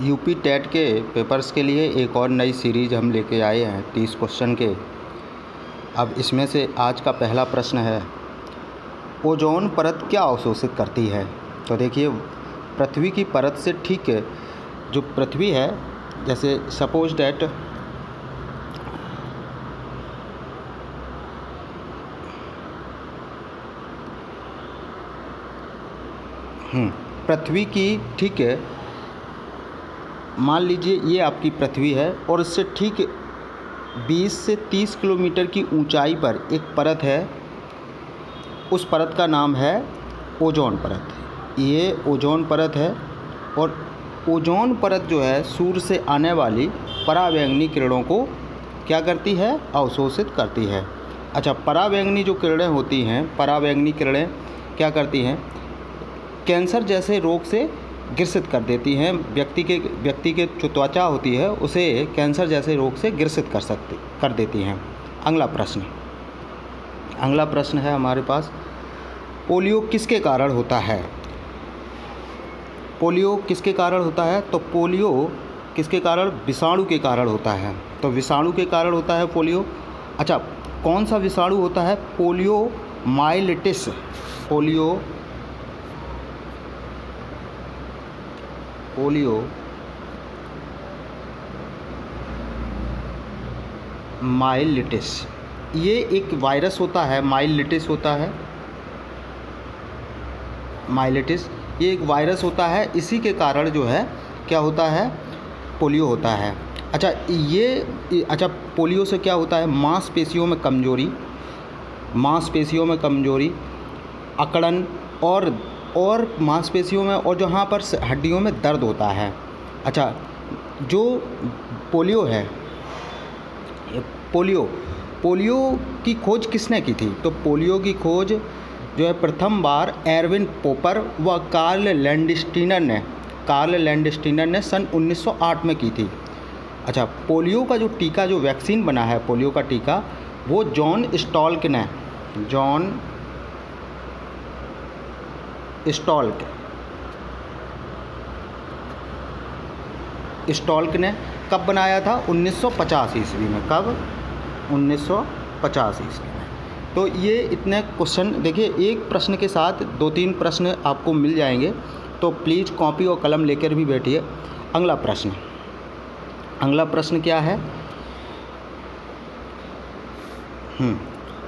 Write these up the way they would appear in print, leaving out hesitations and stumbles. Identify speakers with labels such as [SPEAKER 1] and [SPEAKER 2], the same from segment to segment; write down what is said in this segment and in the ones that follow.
[SPEAKER 1] UP TET के papers के लिए एक और नई सीरीज़ हम लेके आए हैं 30 क्वेश्चन के। अब इसमें से आज का पहला प्रश्न है, ओजोन परत क्या अवशोषित करती है। तो देखिए, पृथ्वी की परत से ठीक है, जो पृथ्वी है, जैसे सपोज डैट पृथ्वी की ठीक है, मान लीजिए ये आपकी पृथ्वी है और इससे ठीक 20 से 30 किलोमीटर की ऊंचाई पर एक परत है। उस परत का नाम है ओजोन परत। ये ओजोन परत है और ओजोन परत जो है सूर्य से आने वाली पराबैंगनी किरणों को क्या करती है, अवशोषित करती है। अच्छा, पराबैंगनी जो किरणें होती हैं, पराबैंगनी किरणें क्या करती हैं, कैंसर जैसे रोग से ग्रसित कर देती हैं। व्यक्ति के जो त्वचा होती है उसे कैंसर जैसे रोग से ग्रसित कर देती हैं। अगला प्रश्न है हमारे पास, पोलियो किसके कारण होता है। पोलियो किसके कारण होता है, तो पोलियो किसके कारण, विषाणु के कारण होता है। तो विषाणु के कारण होता है पोलियो। अच्छा, कौन सा विषाणु होता है, पोलियो माइलिटिस। पोलियो माइलिटिस, ये एक वायरस होता है, माइलिटिस होता है। माइलिटिस ये एक वायरस होता है, इसी के कारण जो है क्या होता है, पोलियो होता है। अच्छा, पोलियो से क्या होता है, मांसपेशियों में कमजोरी, अकड़न और मांसपेशियों में, और जहाँ पर हड्डियों में दर्द होता है। अच्छा, जो पोलियो है, पोलियो की खोज किसने की थी, तो पोलियो की खोज जो है प्रथम बार एरविन पोपर व कार्ल लैंडस्टीनर ने सन 1908 में की थी। अच्छा, पोलियो का जो टीका, जो वैक्सीन बना है पोलियो का टीका, वो जॉन स्टॉल्क ने कब बनाया था, 1950 ईस्वी में। कब, 1950 ईस्वी में। तो ये इतने क्वेश्चन देखिए, एक प्रश्न के साथ 2-3 प्रश्न आपको मिल जाएंगे, तो प्लीज़ कॉपी और कलम लेकर भी बैठिए। अगला प्रश्न क्या है,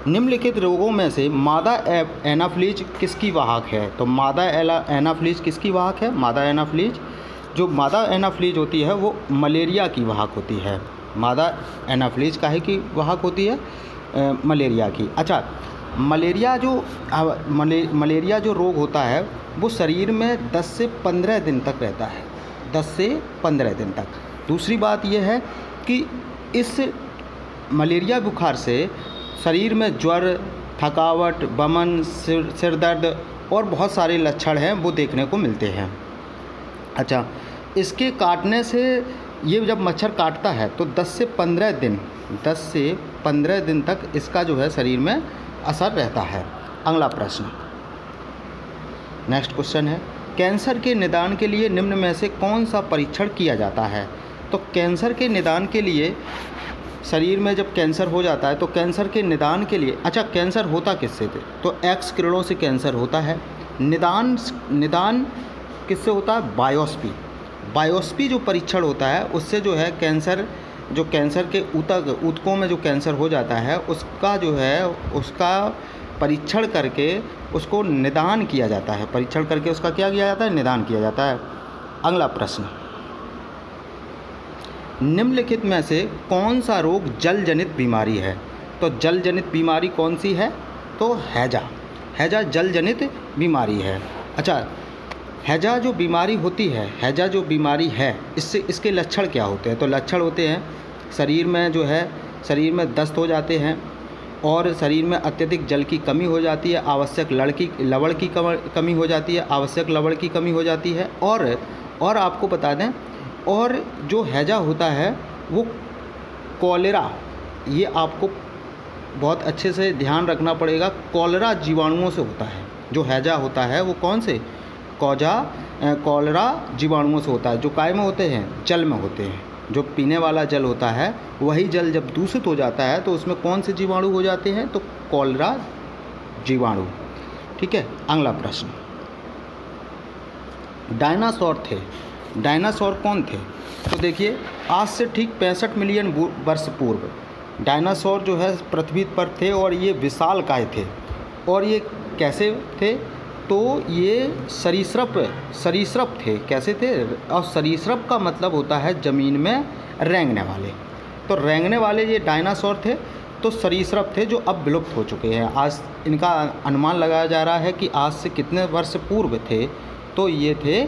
[SPEAKER 1] निम्नलिखित रोगों में से मादा एनाफ्लीज किसकी वाहक है। तो मादा एनाफ्लीज किसकी वाहक है, मादा एनाफ्लीज होती है वो मलेरिया की वाहक होती है। मादा एनाफ्लीज काहे की वाहक होती है, मलेरिया की। अच्छा, मलेरिया जो रोग होता है वो शरीर में 10 से 15 दिन तक रहता है, 10 से 15 दिन तक। दूसरी बात यह है कि इस मलेरिया बुखार से शरीर में ज्वर, थकावट, बमन, सिर दर्द और बहुत सारे लक्षण हैं वो देखने को मिलते हैं। अच्छा, इसके काटने से, ये जब मच्छर काटता है तो 10 से 15 दिन तक इसका जो है शरीर में असर रहता है। अगला प्रश्न, नेक्स्ट क्वेश्चन है, कैंसर के निदान के लिए निम्न में से कौन सा परीक्षण किया जाता है। तो कैंसर के निदान के लिए, शरीर में जब कैंसर हो जाता है तो कैंसर के निदान के लिए, अच्छा, कैंसर होता किससे थे, तो एक्स किरणों से कैंसर होता है। निदान किससे होता है, बायोप्सी जो परीक्षण होता है उससे जो है कैंसर के ऊतकों में जो कैंसर हो जाता है उसका जो है, उसका परीक्षण करके उसको निदान किया जाता है। परीक्षण करके उसका क्या किया जाता है, निदान किया जाता है। अगला प्रश्न, निम्नलिखित में से कौन सा रोग जल जनित बीमारी है। तो जल जनित बीमारी कौन सी है, तो हैजा जल जनित बीमारी है। अच्छा, हैजा जो बीमारी होती है, हैजा जो बीमारी है, इसके लक्षण क्या होते हैं, तो लक्षण होते हैं शरीर में दस्त हो जाते हैं और शरीर में अत्यधिक जल की कमी हो जाती है, आवश्यक लवण की कमी हो जाती है, और आपको बता दें, और जो हैजा होता है वो कॉलेरा, ये आपको बहुत अच्छे से ध्यान रखना पड़ेगा, कॉलेरा जीवाणुओं से होता है। जो हैजा होता है वो कौन से, कॉलरा जीवाणुओं से होता है। जो काय में होते हैं, जल में होते हैं। जो पीने वाला जल होता है, वही जल जब दूषित हो जाता है तो उसमें कौन से जीवाणु हो जाते हैं? तो कॉलरा जीवाणु। ठीक है। अगला प्रश्न, डायनासोर थे। डायनासोर कौन थे? तो देखिए, आज से ठीक 65 मिलियन वर्ष पूर्व डायनासोर जो है पृथ्वी पर थे और ये विशालकाय थे। और ये कैसे थे? तो ये सरीसृप थे। कैसे थे? और सरीसृप का मतलब होता है ज़मीन में रेंगने वाले। तो रेंगने वाले ये डायनासोर थे, तो सरीसृप थे जो अब विलुप्त हो चुके हैं। आज इनका अनुमान लगाया जा रहा है कि आज से कितने वर्ष पूर्व थे? तो ये थे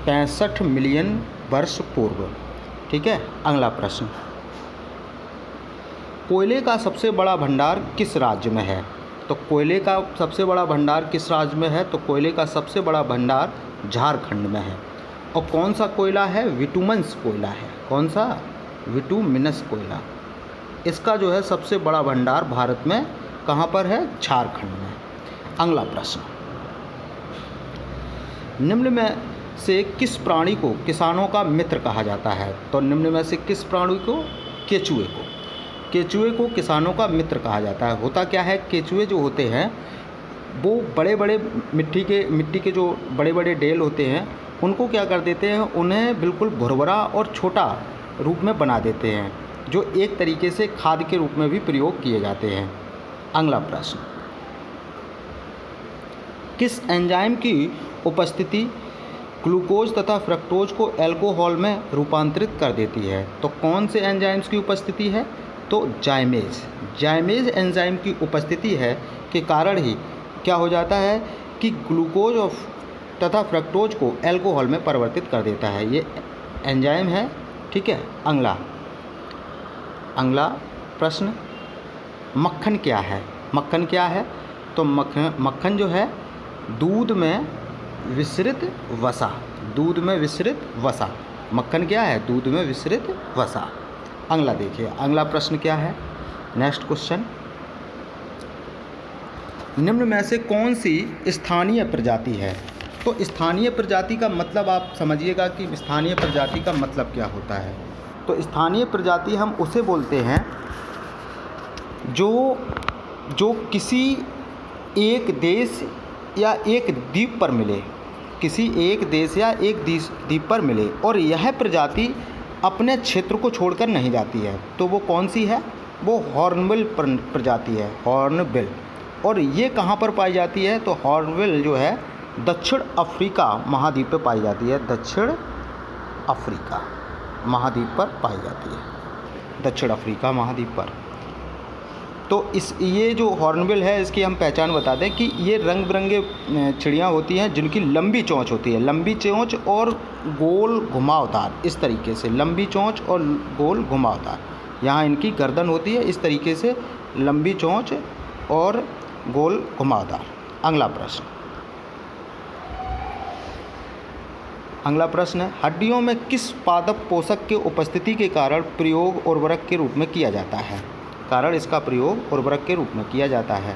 [SPEAKER 1] 65 मिलियन वर्ष पूर्व। ठीक है। अगला प्रश्न, कोयले का सबसे बड़ा भंडार किस राज्य में है? तो कोयले का सबसे बड़ा भंडार किस राज्य में है? तो कोयले का सबसे बड़ा भंडार झारखंड में है। और कौन सा कोयला है? विटुमिनस कोयला है। कौन सा? विटुमिनस कोयला। इसका जो है सबसे बड़ा भंडार भारत में कहाँ पर है? झारखंड में। अगला प्रश्न, निम्न में से किस प्राणी को किसानों का मित्र कहा जाता है? तो निम्न में से किस प्राणी को? केचुए को। केचुए को किसानों का मित्र कहा जाता है। होता क्या है, केचुए जो होते हैं वो बड़े बड़े मिट्टी के जो बड़े बड़े डेल होते हैं उनको क्या कर देते हैं, उन्हें बिल्कुल भुरभुरा और छोटा रूप में बना देते हैं, जो एक तरीके से खाद के रूप में भी प्रयोग किए जाते हैं। अगला प्रश्न, किस एंजाइम की उपस्थिति ग्लूकोज तथा फ्रक्टोज को अल्कोहल में रूपांतरित कर देती है? तो कौन से एंजाइम्स की उपस्थिति है? तो जाइमेज एंजाइम की उपस्थिति है के कारण ही क्या हो जाता है कि ग्लूकोज और तथा फ्रक्टोज को अल्कोहल में परिवर्तित कर देता है। ये एंजाइम है। ठीक है। अगला प्रश्न, मक्खन क्या है? मक्खन क्या है? तो मक्खन जो है दूध में विसरित वसा। दूध में विसरित वसा। मक्खन क्या है? दूध में विसरित वसा। अगला देखिए, अगला प्रश्न क्या है? नेक्स्ट क्वेश्चन, निम्न में से कौन सी स्थानीय प्रजाति है? तो स्थानीय प्रजाति का मतलब आप समझिएगा कि स्थानीय प्रजाति का मतलब क्या होता है। तो स्थानीय प्रजाति हम उसे बोलते हैं जो किसी एक देश या एक द्वीप पर मिले, किसी एक देश या एक द्वीप पर मिले और यह प्रजाति अपने क्षेत्र को छोड़कर नहीं जाती है। तो वो कौन सी है? वो हॉर्नबिल प्रजाति है, हॉर्नबिल। और ये कहाँ पर पाई जाती है? तो हॉर्नबिल जो है दक्षिण अफ्रीका महाद्वीप पर पाई जाती है। दक्षिण अफ्रीका महाद्वीप पर पाई जाती है, दक्षिण अफ्रीका महाद्वीप पर। तो ये जो हॉर्नबिल है इसकी हम पहचान बता दें कि ये रंग बिरंगे चिड़ियाँ होती हैं जिनकी लंबी चोंच होती है। लंबी चोंच और गोल घुमावदार, इस तरीके से लंबी चोंच और गोल घुमावदार। यहाँ इनकी गर्दन होती है इस तरीके से, लंबी चोंच और गोल घुमावदार। अगला प्रश्न है, हड्डियों में किस पादप पोषक के उपस्थिति के कारण प्रयोग उर्वरक के रूप में किया जाता है? कारण इसका प्रयोग उर्वरक के रूप में किया जाता है।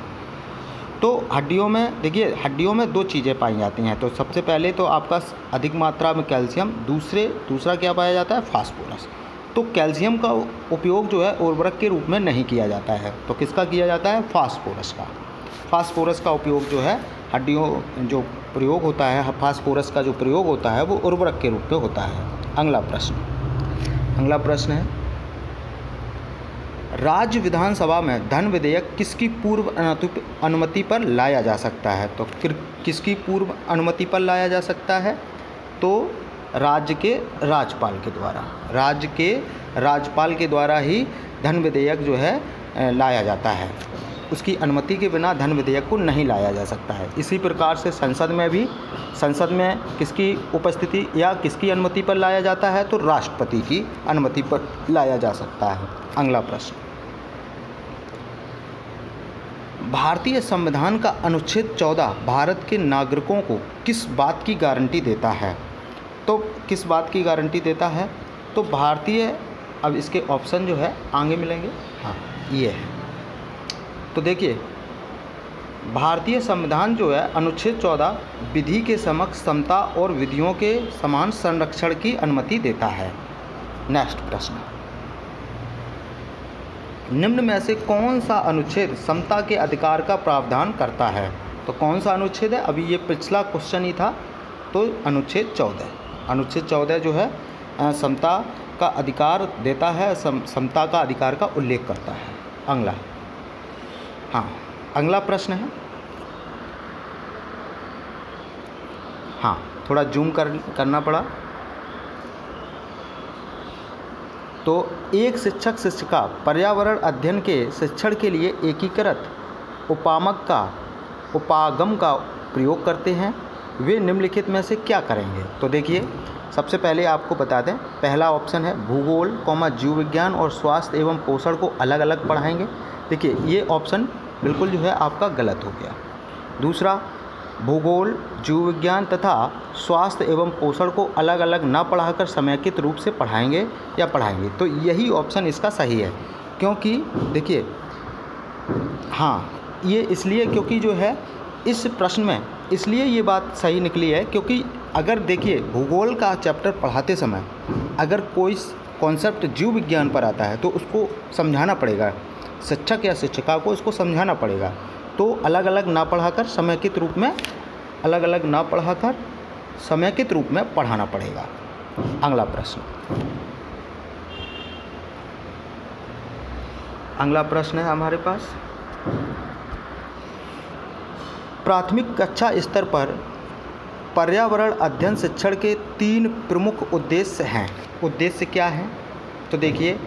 [SPEAKER 1] तो हड्डियों में देखिए, हड्डियों में दो चीज़ें पाई जाती हैं। तो सबसे पहले तो आपका अधिक मात्रा में कैल्शियम, दूसरा क्या पाया जाता है? फास्फोरस। तो कैल्शियम का उपयोग जो है उर्वरक के रूप में नहीं किया जाता है। तो किसका किया जाता है? फास्फोरस का। फास्फोरस का उपयोग जो है हड्डियों जो प्रयोग होता है, फास्फोरस का जो प्रयोग होता है वो उर्वरक के रूप में होता है। अगला प्रश्न है, राज्य विधानसभा में धन विधेयक किसकी पूर्व अनुमति पर लाया जा सकता है? तो फिर किसकी पूर्व अनुमति पर लाया जा सकता है? तो राज्य के राज्यपाल के द्वारा। राज्य के राज्यपाल के द्वारा ही धन विधेयक जो है लाया जाता है। उसकी अनुमति के बिना धन विधेयक को नहीं लाया जा सकता है। इसी प्रकार से संसद में किसकी उपस्थिति या किसकी अनुमति पर लाया जाता है? तो राष्ट्रपति की अनुमति पर लाया जा सकता है। अगला प्रश्न, भारतीय संविधान का अनुच्छेद 14 भारत के नागरिकों को किस बात की गारंटी देता है? तो किस बात की गारंटी देता है? तो भारतीय, अब इसके ऑप्शन जो है आगे मिलेंगे। हाँ, ये है। तो देखिए, भारतीय संविधान जो है अनुच्छेद 14 विधि के समक्ष समता और विधियों के समान संरक्षण की अनुमति देता है। नेक्स्ट प्रश्न, निम्न में से कौन सा अनुच्छेद समता के अधिकार का प्रावधान करता है? तो कौन सा अनुच्छेद है? अभी ये पिछला क्वेश्चन ही था, तो अनुच्छेद 14 जो है समता का अधिकार देता है, समता का अधिकार का उल्लेख करता है। अगला प्रश्न है, थोड़ा जूम करना पड़ा। तो एक शिक्षक शिक्षिका पर्यावरण अध्ययन के शिक्षण के लिए एकीकृत उपागम का प्रयोग करते हैं, वे निम्नलिखित में से क्या करेंगे? तो देखिए, सबसे पहले आपको बता दें, पहला ऑप्शन है भूगोल, जीव विज्ञान और स्वास्थ्य एवं पोषण को अलग अलग पढ़ाएंगे। देखिए, ये ऑप्शन बिल्कुल जो है आपका गलत हो गया। दूसरा, भूगोल, जीव विज्ञान तथा स्वास्थ्य एवं पोषण को अलग अलग न पढ़ाकर समेकित रूप से पढ़ाएंगे। तो यही ऑप्शन इसका सही है, क्योंकि देखिए ये इसलिए क्योंकि जो है इस प्रश्न में इसलिए ये बात सही निकली है, क्योंकि अगर देखिए भूगोल का चैप्टर पढ़ाते समय अगर कोई कॉन्सेप्ट जीव विज्ञान पर आता है तो उसको समझाना पड़ेगा, शिक्षक या शिक्षिका को इसको समझाना पड़ेगा। तो अलग अलग ना पढ़ाकर समेकित रूप में पढ़ाना पड़ेगा। अगला प्रश्न है हमारे पास, प्राथमिक कक्षा स्तर पर पर्यावरण अध्ययन शिक्षण के 3 प्रमुख उद्देश्य हैं। उद्देश्य क्या हैं? तो देखिए,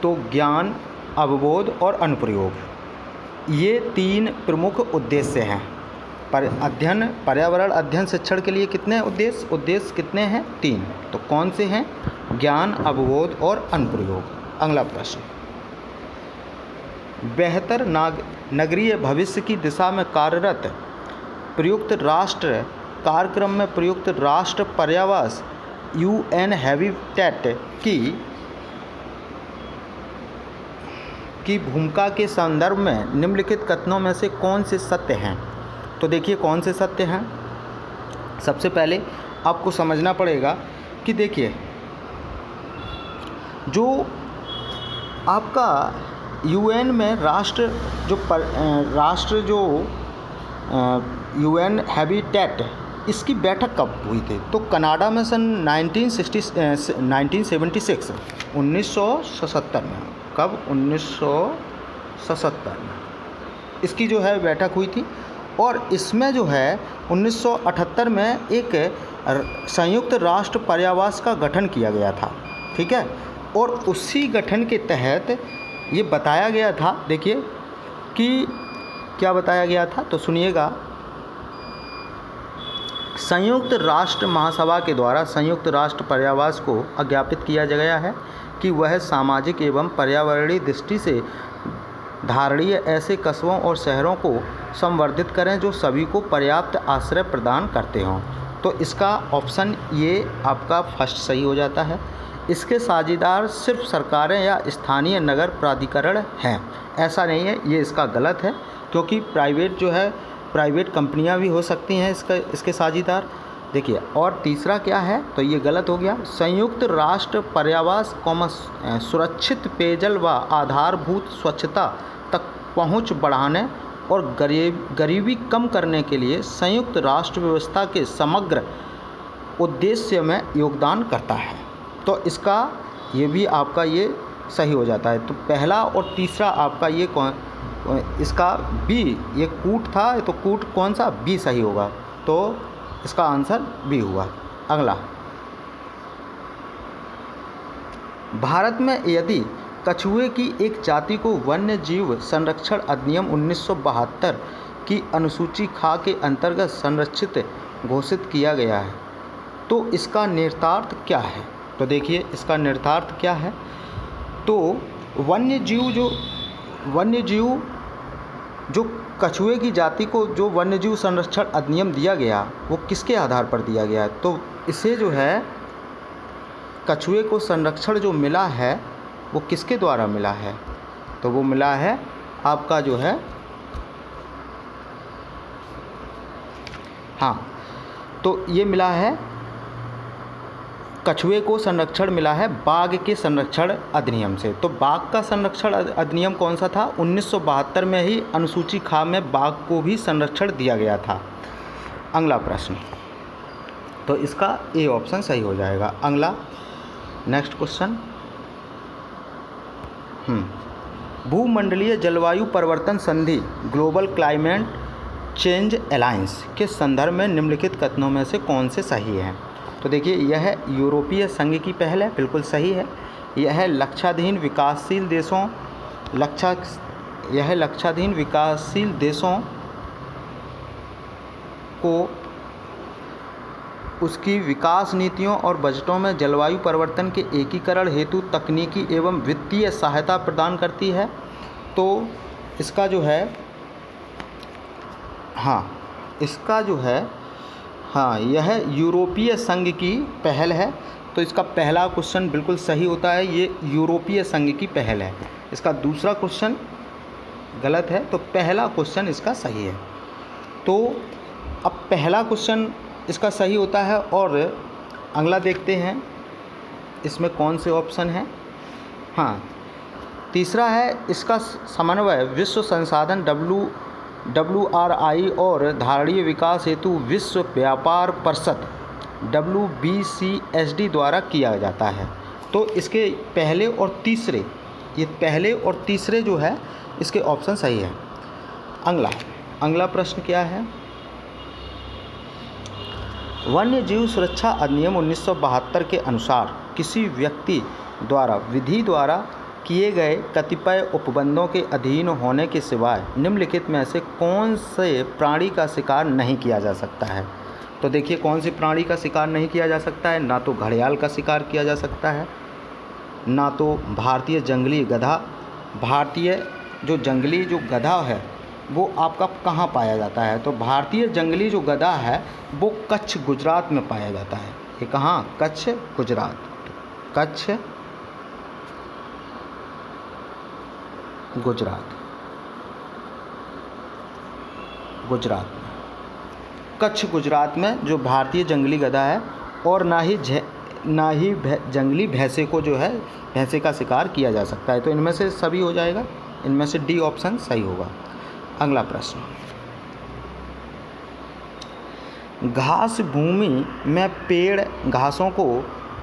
[SPEAKER 1] तो ज्ञान, अवबोध और अनुप्रयोग, ये 3 प्रमुख उद्देश्य हैं। पर्यावरण अध्ययन शिक्षण के लिए कितने उद्देश्य कितने हैं? 3। तो कौन से हैं? ज्ञान, अवबोध और अनुप्रयोग। अगला प्रश्न, बेहतर नगरीय भविष्य की दिशा में कार्यरत प्रयुक्त राष्ट्र कार्यक्रम में प्रयुक्त राष्ट्र पर्यावास UN हैबिटेट की भूमिका के संदर्भ में निम्नलिखित कथनों में से कौन से सत्य हैं? तो देखिए, कौन से सत्य हैं। सबसे पहले आपको समझना पड़ेगा कि देखिए, जो आपका UN में राष्ट्र जो UN हैबिटेट, इसकी बैठक कब हुई थी? तो कनाडा में सन 1977 में। कब? 1977 में इसकी जो है बैठक हुई थी, और इसमें जो है 1978 में एक संयुक्त राष्ट्र पर्यावास का गठन किया गया था। ठीक है, और उसी गठन के तहत ये बताया गया था, देखिए कि क्या बताया गया था, तो सुनिएगा। संयुक्त राष्ट्र महासभा के द्वारा संयुक्त राष्ट्र पर्यावास को अज्ञापित किया गया है कि वह सामाजिक एवं पर्यावरणीय दृष्टि से धारणीय ऐसे कस्बों और शहरों को संवर्धित करें जो सभी को पर्याप्त आश्रय प्रदान करते हों। तो इसका ऑप्शन ये आपका फर्स्ट सही हो जाता है। इसके साझेदार सिर्फ सरकारें या स्थानीय नगर प्राधिकरण हैं, ऐसा नहीं है, ये इसका गलत है, क्योंकि प्राइवेट कंपनियां भी हो सकती हैं इसके साझेदार। देखिए, और तीसरा क्या है, तो ये गलत हो गया। संयुक्त राष्ट्र पर्यावास सुरक्षित पेयजल व आधारभूत स्वच्छता तक पहुंच बढ़ाने और गरीबी कम करने के लिए संयुक्त राष्ट्र व्यवस्था के समग्र उद्देश्य में योगदान करता है। तो इसका ये भी आपका ये सही हो जाता है। तो पहला और तीसरा आपका ये इसका बी, ये कूट था, तो कूट कौन सा? बी सही होगा। तो इसका आंसर बी हुआ। अगला, भारत में यदि कछुए की एक जाति को वन्य जीव संरक्षण अधिनियम 1972 की अनुसूची ख के अंतर्गत संरक्षित घोषित किया गया है, तो इसका निहितार्थ क्या है? तो देखिए, इसका निहितार्थ क्या है, तो वन्य जीव जो कछुए की जाति को जो वन्य जीव संरक्षण अधिनियम दिया गया, वो किसके आधार पर दिया गया है? तो इसे जो है कछुए को संरक्षण जो मिला है वो किसके द्वारा मिला है? तो वो मिला है आपका जो है, हाँ, तो ये मिला है, कछुए को संरक्षण मिला है बाघ के संरक्षण अधिनियम से। तो बाघ का संरक्षण अधिनियम कौन सा था? 1972 में ही अनुसूची ख में बाघ को भी संरक्षण दिया गया था। अगला प्रश्न, तो इसका ए ऑप्शन सही हो जाएगा। अगला नेक्स्ट क्वेश्चन, भूमंडलीय जलवायु परिवर्तन संधि ग्लोबल क्लाइमेट चेंज अलायंस के संदर्भ में निम्नलिखित कथनों में से कौन से सही हैं? तो देखिए, यह यूरोपीय संघ की पहल है, बिल्कुल सही है। यह लक्षाधीन विकासशील देशों को उसकी विकास नीतियों और बजटों में जलवायु परिवर्तन के एकीकरण हेतु तकनीकी एवं वित्तीय सहायता प्रदान करती है। तो इसका जो है, यह यूरोपीय संघ की पहल है। तो इसका पहला क्वेश्चन बिल्कुल सही होता है, ये यूरोपीय संघ की पहल है। इसका दूसरा क्वेश्चन गलत है, तो पहला क्वेश्चन इसका सही है। तो अब पहला क्वेश्चन इसका सही होता है, और अगला देखते हैं इसमें कौन से ऑप्शन हैं। हाँ, तीसरा है, इसका समन्वय विश्व संसाधन WRI और धारणीय विकास हेतु विश्व व्यापार परिषद WBCSD द्वारा किया जाता है। तो इसके पहले और तीसरे जो है इसके ऑप्शन सही है। अगला प्रश्न क्या है? वन्य जीव सुरक्षा अधिनियम 1972 के अनुसार किसी व्यक्ति द्वारा विधि द्वारा किए गए कतिपय उपबंधों के अधीन होने के सिवाय निम्नलिखित में से कौन से प्राणी का शिकार नहीं किया जा सकता है? तो देखिए, कौन से प्राणी का शिकार नहीं किया जा सकता है? ना तो घड़ियाल का शिकार किया जा सकता है, ना तो भारतीय जंगली गधा। भारतीय जो जंगली जो गधा है वो आपका कहाँ पाया जाता है? तो भारतीय जंगली जो गधा है वो कच्छ गुजरात में पाया जाता है। ये कहाँ? कच्छ गुजरात। कच्छ गुजरात में जो भारतीय जंगली गधा है, और ना ही जंगली भैंसे को जो है भैंसे का शिकार किया जा सकता है। तो इनमें से सभी हो जाएगा, इनमें से डी ऑप्शन सही होगा। अगला प्रश्न, घास भूमि में पेड़ घासों को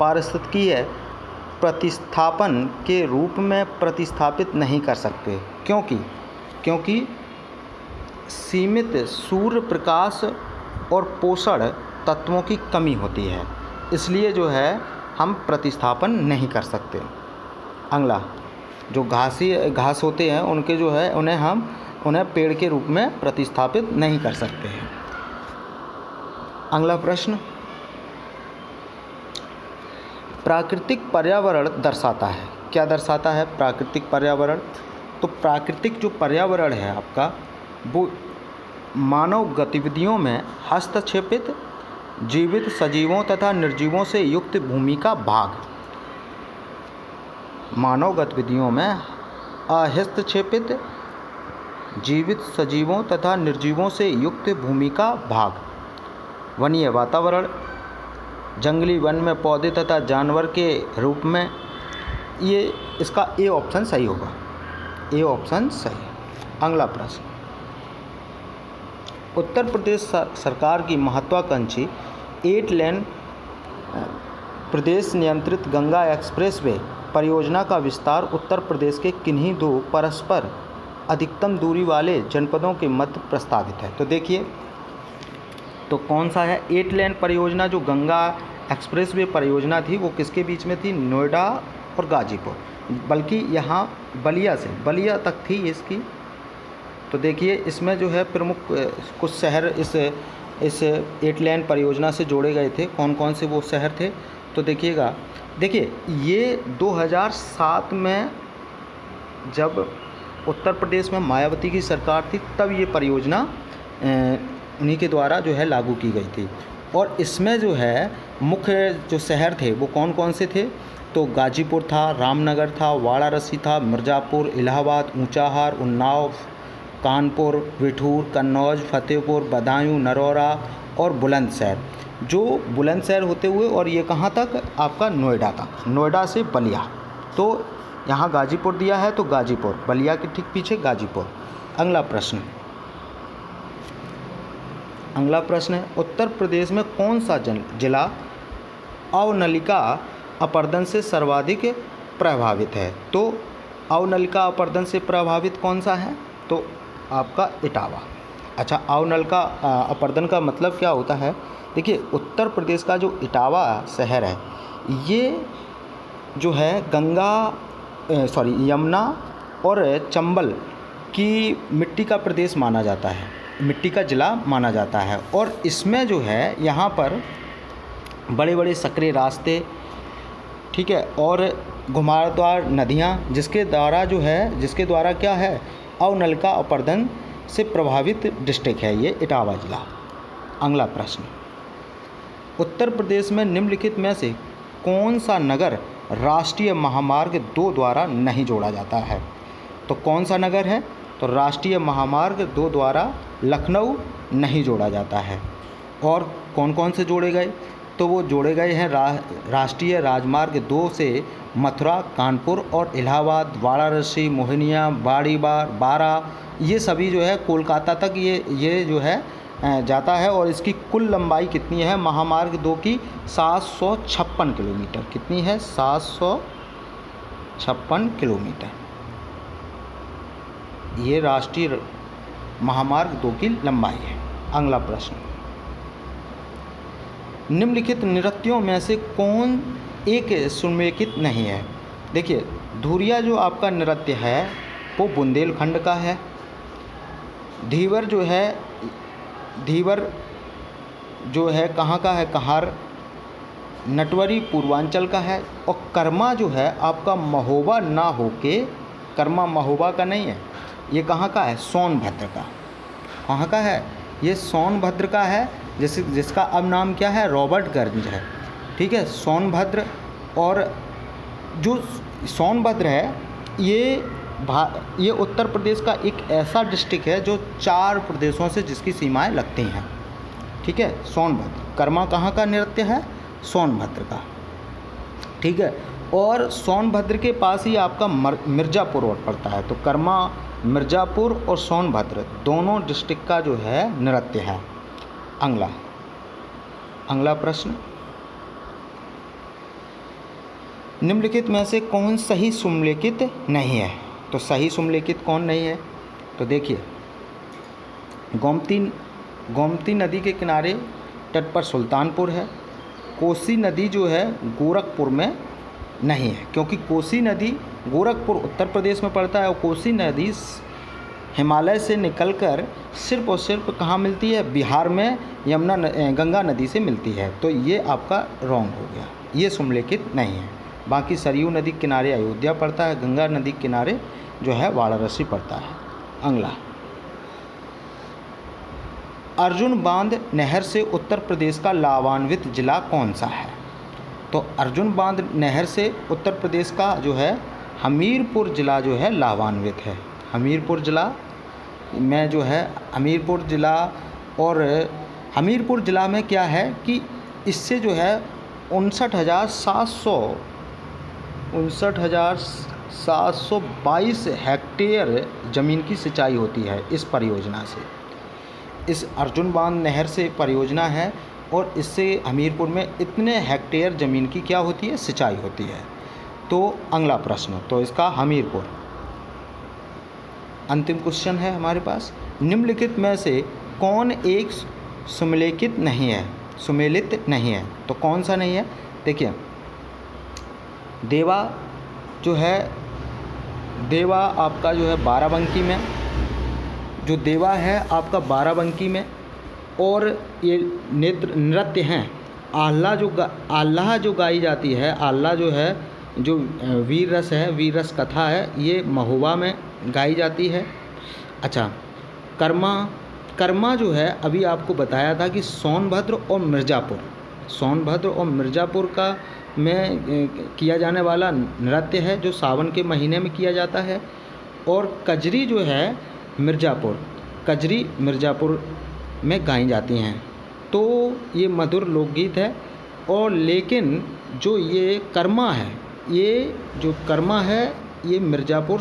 [SPEAKER 1] पारिस्थितिकीय प्रतिस्थापन के रूप में प्रतिस्थापित नहीं कर सकते, क्योंकि सीमित सूर्य प्रकाश और पोषण तत्वों की कमी होती है, इसलिए जो है हम प्रतिस्थापन नहीं कर सकते। अगला, जो घास होते हैं उनके जो है उन्हें पेड़ के रूप में प्रतिस्थापित नहीं कर सकते हैं। अगला प्रश्न, प्राकृतिक पर्यावरण दर्शाता है। क्या दर्शाता है प्राकृतिक पर्यावरण? तो प्राकृतिक जो पर्यावरण है आपका, वो मानव गतिविधियों में हस्तक्षेपित जीवित सजीवों तथा निर्जीवों से युक्त भूमि का भाग। मानव गतिविधियों में अहस्तक्षेपित जीवित सजीवों तथा निर्जीवों से युक्त भूमि का भाग। वनीय वातावरण, जंगली वन में पौधे तथा जानवर के रूप में, ये इसका ए ऑप्शन सही होगा। ए ऑप्शन सही। अगला प्रश्न, उत्तर प्रदेश सरकार की महत्वाकांक्षी 8 लेन प्रदेश नियंत्रित गंगा एक्सप्रेसवे परियोजना का विस्तार उत्तर प्रदेश के किन्हीं दो परस्पर अधिकतम दूरी वाले जनपदों के मध्य प्रस्तावित है? तो देखिए, तो कौन सा है? 8 लेन परियोजना जो गंगा एक्सप्रेसवे परियोजना थी वो किसके बीच में थी? नोएडा और गाजीपुर, बल्कि यहाँ बलिया तक थी इसकी। तो देखिए, इसमें जो है प्रमुख कुछ शहर इस 8 लेन परियोजना से जोड़े गए थे। कौन कौन से वो शहर थे? तो देखिए, ये 2007 में जब उत्तर प्रदेश में मायावती की सरकार थी तब ये परियोजना उन्हीं के द्वारा जो है लागू की गई थी। और इसमें जो है मुख्य जो शहर थे वो कौन कौन से थे? तो गाजीपुर था, रामनगर था, वाराणसी था, मिर्ज़ापुर, इलाहाबाद, ऊंचाहार, उन्नाव, कानपुर, बिठूर, कन्नौज, फतेहपुर, बदायूं, नरौरा और बुलंदशहर। जो बुलंदशहर होते हुए और ये कहाँ तक आपका नोएडा तक, नोएडा से बलिया। तो यहाँ गाजीपुर दिया है तो गाजीपुर, बलिया के ठीक पीछे गाजीपुर। अगला प्रश्न है, उत्तर प्रदेश में कौन सा जिला अवनलिका अपरदन से सर्वाधिक प्रभावित है? तो अवनलिका अपरदन से प्रभावित कौन सा है? तो आपका इटावा। अच्छा, अवनलिका अपरदन का मतलब क्या होता है? देखिए, उत्तर प्रदेश का जो इटावा शहर है, ये जो है यमुना और चंबल की मिट्टी का प्रदेश माना जाता है, मिट्टी का जिला माना जाता है। और इसमें जो है यहाँ पर बड़े बड़े सकरे रास्ते, ठीक है, और घुमावदार नदियाँ, जिसके द्वारा क्या है, अवनलिका अपरदन से प्रभावित डिस्ट्रिक्ट है ये इटावा जिला। अगला प्रश्न, उत्तर प्रदेश में निम्नलिखित में से कौन सा नगर राष्ट्रीय महामार्ग 2 द्वारा नहीं जोड़ा जाता है? तो कौन सा नगर है? तो राष्ट्रीय महामार्ग 2 द्वारा लखनऊ नहीं जोड़ा जाता है। और कौन कौन से जोड़े गए? तो वो जोड़े गए हैं राष्ट्रीय राजमार्ग 2 से मथुरा, कानपुर और इलाहाबाद, वाराणसी, मोहनिया, बारा, ये सभी जो है कोलकाता तक ये जो है जाता है। और इसकी कुल लंबाई कितनी है महामार्ग 2 की? 756 किलोमीटर। कितनी है? 756 किलोमीटर। ये राष्ट्रीय महामार्ग 2 की लंबाई है। अगला प्रश्न, निम्नलिखित नृत्यों में से कौन एक सुमेलित नहीं है? देखिए, धुरिया जो आपका नृत्य है वो बुंदेलखंड का है। धीवर जो है कहाँ का है? कहार। नटवरी पूर्वांचल का है। और कर्मा जो है आपका महोबा ना होके, कर्मा महोबा का नहीं है, ये कहाँ का है? सोनभद्र का। कहाँ का है? ये सोनभद्र का है, जिसका अब नाम क्या है? रॉबर्टगंज है। ठीक है, सोनभद्र। और जो सोनभद्र है ये उत्तर प्रदेश का एक ऐसा डिस्ट्रिक्ट है जो 4 प्रदेशों से जिसकी सीमाएं लगती हैं। ठीक है, सोनभद्र। कर्मा कहाँ का नृत्य है? सोनभद्र का। ठीक है, और सोनभद्र के पास ही आपका मिर्ज़ापुर पड़ता है। तो कर्मा, मिर्ज़ापुर और सोनभद्र दोनों डिस्ट्रिक्ट का जो है नृत्य है। अगला प्रश्न, निम्नलिखित में से कौन सही सुमेलित नहीं है? तो सही सुमेलित कौन नहीं है? तो देखिए, गोमती नदी के किनारे तट पर सुल्तानपुर है। कोसी नदी जो है गोरखपुर में नहीं है, क्योंकि कोसी नदी गोरखपुर उत्तर प्रदेश में पड़ता है और कोसी नदी हिमालय से निकलकर सिर्फ और सिर्फ कहाँ मिलती है? बिहार में गंगा नदी से मिलती है। तो ये आपका रॉन्ग हो गया, ये सुमेलित नहीं है। बाकी सरयू नदी के किनारे अयोध्या पड़ता है, गंगा नदी के किनारे जो है वाराणसी पड़ता है। अगला, अर्जुन बांध नहर से उत्तर प्रदेश का लाभान्वित जिला कौन सा है? तो अर्जुन बांध नहर से उत्तर प्रदेश का जो है हमीरपुर जिला जो है लाभान्वित है। हमीरपुर जिला में जो है हमीरपुर जिला, और हमीरपुर जिला में क्या है कि इससे जो है 59,722 हेक्टेयर ज़मीन की सिंचाई होती है इस परियोजना से। इस अर्जुन बांध नहर से परियोजना है और इससे हमीरपुर में इतने हेक्टेयर ज़मीन की क्या होती है? सिंचाई होती है। तो अगला प्रश्न, तो इसका हमीरपुर। अंतिम क्वेश्चन है हमारे पास, निम्नलिखित में से कौन एक सुमेलित नहीं है? तो कौन सा नहीं है? देखिए, देवा आपका जो है बाराबंकी में, जो देवा है आपका बाराबंकी में। और ये नृत्य हैं आल्हा जो गाई जाती है, आल्हा जो है जो वीर रस कथा है, ये महोबा में गाई जाती है। अच्छा, कर्मा जो है अभी आपको बताया था कि सोनभद्र और मिर्ज़ापुर, सोनभद्र और मिर्ज़ापुर का में किया जाने वाला नृत्य है जो सावन के महीने में किया जाता है। और कजरी जो है कजरी मिर्ज़ापुर में गाई जाती हैं। तो ये मधुर लोकगीत है। और लेकिन जो ये कर्मा है ये मिर्ज़ापुर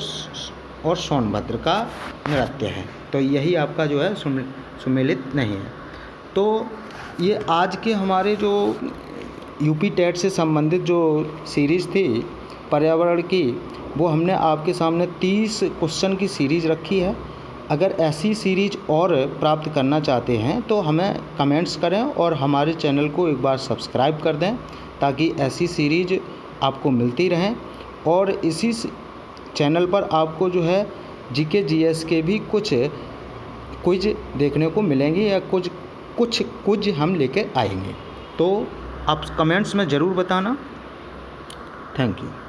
[SPEAKER 1] और सोनभद्र का नृत्य है। तो यही आपका जो है सुमेलित नहीं है। तो ये आज के हमारे जो यूपी टेट से संबंधित जो सीरीज़ थी पर्यावरण की, वो हमने आपके सामने 30 क्वेश्चन की सीरीज़ रखी है। अगर ऐसी सीरीज़ और प्राप्त करना चाहते हैं तो हमें कमेंट्स करें और हमारे चैनल को एक बार सब्सक्राइब कर दें ताकि ऐसी सीरीज़ आपको मिलती रहें। और इसी चैनल पर आपको जो है जीके जीएस के भी कुछ क्विज देखने को मिलेंगे या कुछ क्विज हम लेकर आएंगे। तो आप कमेंट्स में ज़रूर बताना। Thank you.